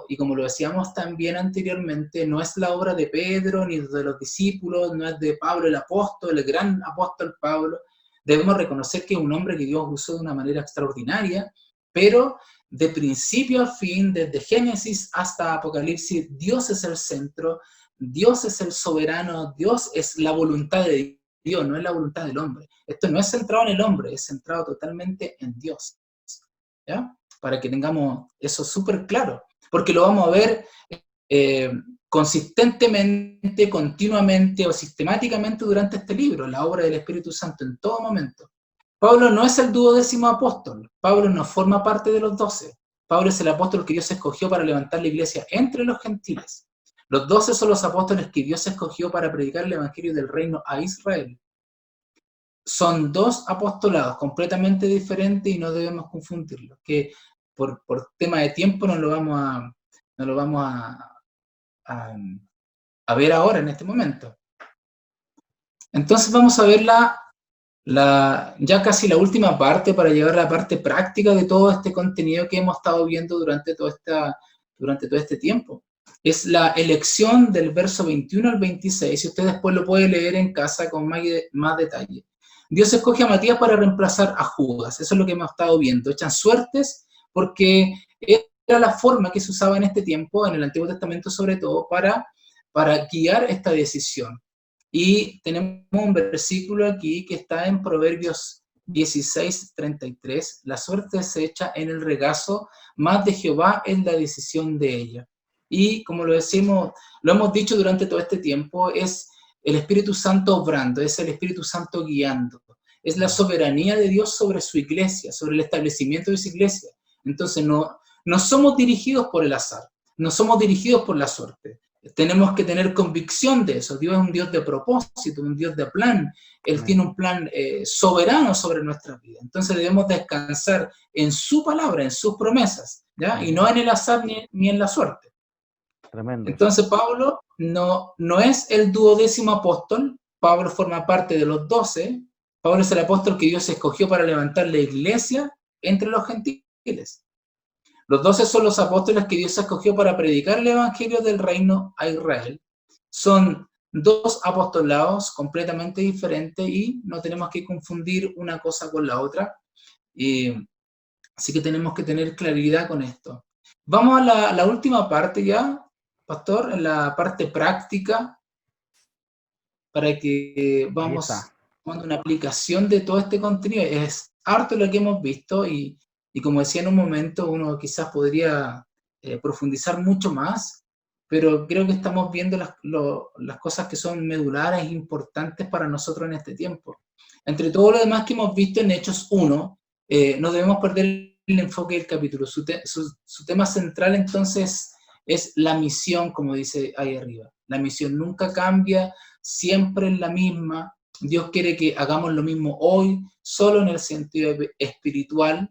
Y como lo decíamos también anteriormente, no es la obra de Pedro ni de los discípulos, no es de Pablo el apóstol, el gran apóstol Pablo. Debemos reconocer que es un hombre que Dios usó de una manera extraordinaria, pero de principio a fin, desde Génesis hasta Apocalipsis, Dios es el centro, Dios es el soberano, Dios es la voluntad de Dios, no es la voluntad del hombre. Esto no es centrado en el hombre, es centrado totalmente en Dios. ¿Ya? Para que tengamos eso súper claro, porque lo vamos a ver consistentemente, continuamente o sistemáticamente durante este libro, la obra del Espíritu Santo en todo momento. Pablo no es el 12º apóstol, Pablo no forma parte de los 12, Pablo es el apóstol que Dios escogió para levantar la iglesia entre los gentiles. Los 12 son los apóstoles que Dios escogió para predicar el evangelio del reino a Israel. Son dos apostolados completamente diferentes y no debemos confundirlos, que por tema de tiempo no lo vamos a ver ahora en este momento. Entonces vamos a ver ya casi la última parte para llegar a la parte práctica de todo este contenido que hemos estado viendo durante todo este tiempo. Es la elección del verso 21 al 26, y usted después lo puede leer en casa con más detalle. Dios escoge a Matías para reemplazar a Judas, eso es lo que hemos estado viendo. Echan suertes porque era la forma que se usaba en este tiempo, en el Antiguo Testamento sobre todo, para guiar esta decisión. Y tenemos un versículo aquí que está en Proverbios 16:33, la suerte se echa en el regazo, mas de Jehová es la decisión de ella. Y como lo hemos dicho durante todo este tiempo, es el Espíritu Santo obrando, es el Espíritu Santo guiando, es la soberanía de Dios sobre su iglesia, sobre el establecimiento de su iglesia. Entonces no somos dirigidos por el azar, no somos dirigidos por la suerte. Tenemos que tener convicción de eso. Dios es un Dios de propósito, un Dios de plan. Él tiene un plan soberano sobre nuestra vida. Entonces debemos descansar en su palabra, en sus promesas, ¿ya? Y no en el azar ni en la suerte. Tremendo. Entonces Pablo no es el 12º apóstol, Pablo forma parte de los 12, Pablo es el apóstol que Dios escogió para levantar la iglesia entre los gentiles. Los 12 son los apóstoles que Dios escogió para predicar el evangelio del reino a Israel. Son dos apostolados completamente diferentes y no tenemos que confundir una cosa con la otra. Así que tenemos que tener claridad con esto. Vamos a la última parte ya, pastor, en la parte práctica, para que vamos tomando una aplicación de todo este contenido. Es harto lo que hemos visto y como decía en un momento, uno quizás podría profundizar mucho más, pero creo que estamos viendo las cosas que son medulares e importantes para nosotros en este tiempo. Entre todo lo demás que hemos visto en Hechos 1, no debemos perder el enfoque del capítulo. Su tema central entonces es la misión, como dice ahí arriba. La misión nunca cambia, siempre es la misma. Dios quiere que hagamos lo mismo hoy, solo en el sentido espiritual.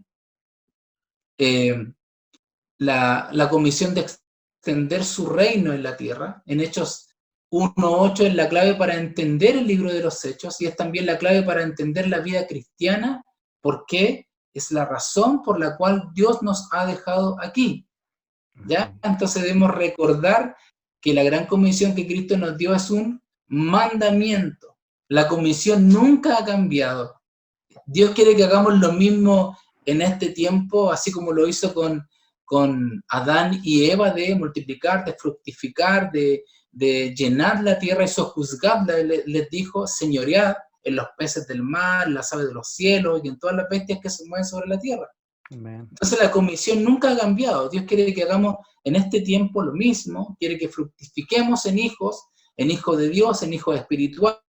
La comisión de extender su reino en la tierra, en Hechos 1:8 es la clave para entender el libro de los Hechos y es también la clave para entender la vida cristiana, porque es la razón por la cual Dios nos ha dejado aquí. ¿Ya? Entonces debemos recordar que la gran comisión que Cristo nos dio es un mandamiento. La comisión nunca ha cambiado. Dios quiere que hagamos lo mismo en este tiempo, así como lo hizo con Adán y Eva, de multiplicar, de fructificar, de llenar la tierra y sojuzgadla, les dijo, señoread en los peces del mar, en las aves de los cielos y en todas las bestias que se mueven sobre la tierra. Amén. Entonces la comisión nunca ha cambiado. Dios quiere que hagamos en este tiempo lo mismo, quiere que fructifiquemos en hijos de Dios, en hijos espirituales.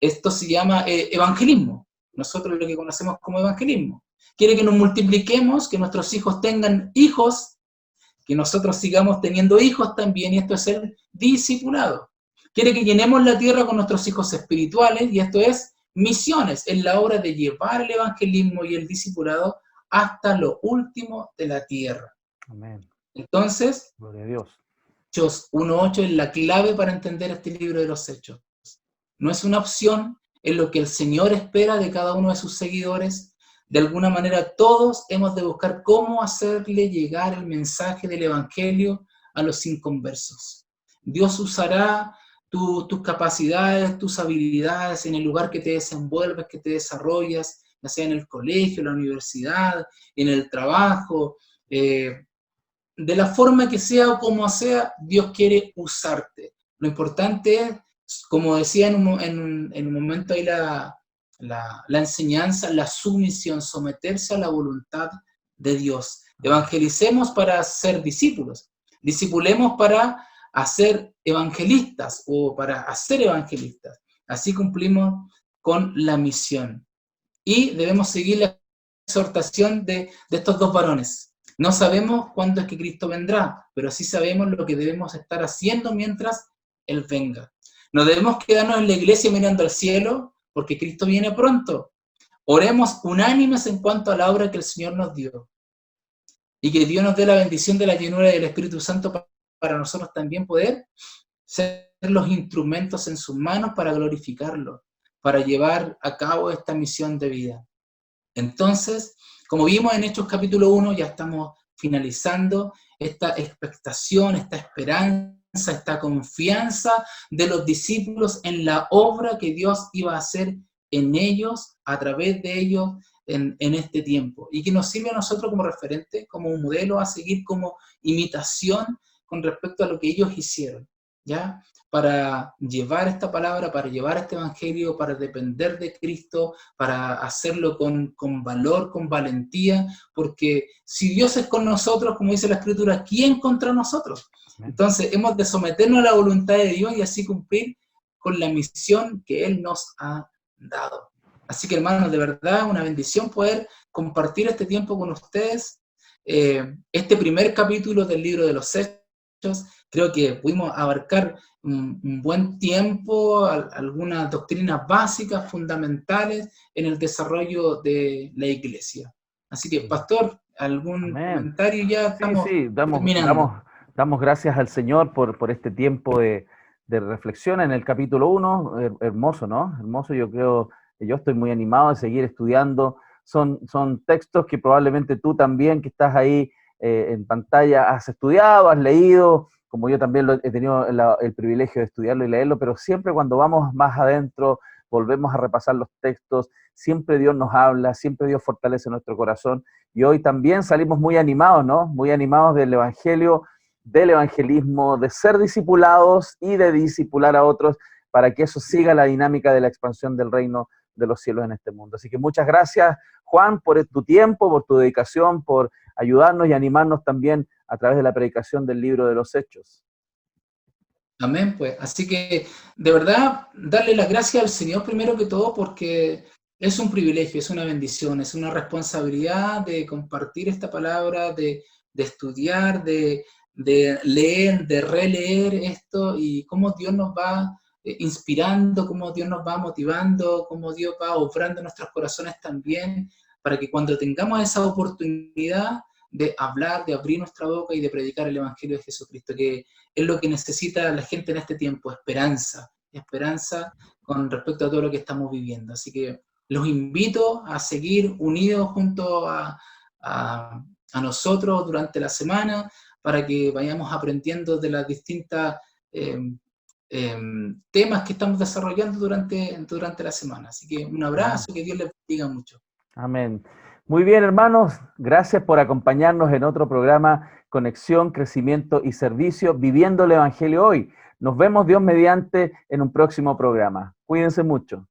Esto se llama evangelismo. Nosotros lo que conocemos como evangelismo. Quiere que nos multipliquemos, que nuestros hijos tengan hijos, que nosotros sigamos teniendo hijos también, y esto es el discipulado. Quiere que llenemos la tierra con nuestros hijos espirituales, y esto es misiones, en la obra de llevar el evangelismo y el discipulado hasta lo último de la tierra. Amén. Entonces, Gloria a Dios. Hechos 1:8 es la clave para entender este libro de los Hechos. No es una opción, es lo que el Señor espera de cada uno de sus seguidores. De alguna manera todos hemos de buscar cómo hacerle llegar el mensaje del Evangelio a los inconversos. Dios usará tus capacidades, tus habilidades en el lugar que te desenvuelves, que te desarrollas, ya sea en el colegio, en la universidad, en el trabajo, de la forma que sea o como sea, Dios quiere usarte. Lo importante es, como decía en un momento ahí la enseñanza, la sumisión, someterse a la voluntad de Dios. Evangelicemos para ser discípulos, discipulemos para hacer evangelistas o para hacer evangelistas. Así cumplimos con la misión. Y debemos seguir la exhortación de estos dos varones. No sabemos cuándo es que Cristo vendrá, pero sí sabemos lo que debemos estar haciendo mientras Él venga. No debemos quedarnos en la iglesia mirando al cielo, porque Cristo viene pronto. Oremos unánimes en cuanto a la obra que el Señor nos dio. Y que Dios nos dé la bendición de la llenura del Espíritu Santo para nosotros también poder ser los instrumentos en sus manos para glorificarlo, para llevar a cabo esta misión de vida. Entonces, como vimos en Hechos capítulo 1, ya estamos finalizando esta expectación, esta esperanza, esta confianza de los discípulos en la obra que Dios iba a hacer en ellos, a través de ellos, en este tiempo. Y que nos sirve a nosotros como referente, como un modelo a seguir, como imitación con respecto a lo que ellos hicieron, ¿ya? Para llevar esta palabra, para llevar este evangelio, para depender de Cristo, para hacerlo con valor, con valentía, porque si Dios es con nosotros, como dice la Escritura, ¿quién contra nosotros? Entonces hemos de someternos a la voluntad de Dios y así cumplir con la misión que Él nos ha dado. Así que, hermanos, de verdad, una bendición poder compartir este tiempo con ustedes. Este primer capítulo del libro de los Hechos, creo que pudimos abarcar un buen tiempo, algunas doctrinas básicas, fundamentales en el desarrollo de la iglesia. Así que, pastor, ¿algún comentario? Ya estamos terminando. Damos gracias al Señor por este tiempo de reflexión en el capítulo 1. Hermoso, ¿no? Hermoso, yo creo, yo estoy muy animado de seguir estudiando. Son textos que probablemente tú también, que estás ahí en pantalla, has estudiado, has leído, como yo también he tenido el privilegio de estudiarlo y leerlo, pero siempre cuando vamos más adentro, volvemos a repasar los textos, siempre Dios nos habla, siempre Dios fortalece nuestro corazón, y hoy también salimos muy animados, ¿no? Muy animados del Evangelio, del evangelismo, de ser discipulados y de discipular a otros, para que eso siga la dinámica de la expansión del reino de los cielos en este mundo. Así que muchas gracias, Juan, por tu tiempo, por tu dedicación, por ayudarnos y animarnos también a través de la predicación del libro de los Hechos. Amén, pues. Así que, de verdad, darle las gracias al Señor primero que todo, porque es un privilegio, es una bendición, es una responsabilidad de compartir esta palabra, de estudiar, de leer, de releer esto, y cómo Dios nos va inspirando, cómo Dios nos va motivando, cómo Dios va obrando en nuestros corazones también, para que cuando tengamos esa oportunidad de hablar, de abrir nuestra boca y de predicar el Evangelio de Jesucristo, que es lo que necesita la gente en este tiempo, esperanza con respecto a todo lo que estamos viviendo. Así que los invito a seguir unidos junto a nosotros durante la semana, para que vayamos aprendiendo de las distintas temas que estamos desarrollando durante la semana. Así que un abrazo, que Dios les bendiga mucho. Amén. Muy bien, hermanos, gracias por acompañarnos en otro programa, Conexión, Crecimiento y Servicio, Viviendo el Evangelio Hoy. Nos vemos, Dios mediante, en un próximo programa. Cuídense mucho.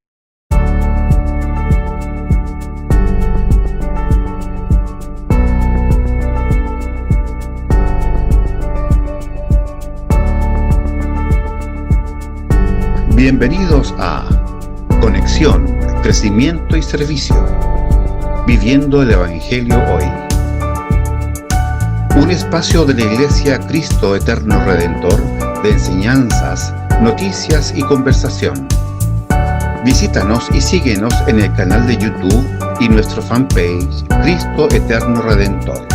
Bienvenidos a Conexión, Crecimiento y Servicio, Viviendo el Evangelio Hoy. Un espacio de la Iglesia Cristo Eterno Redentor de enseñanzas, noticias y conversación. Visítanos y síguenos en el canal de YouTube y nuestro fanpage Cristo Eterno Redentor.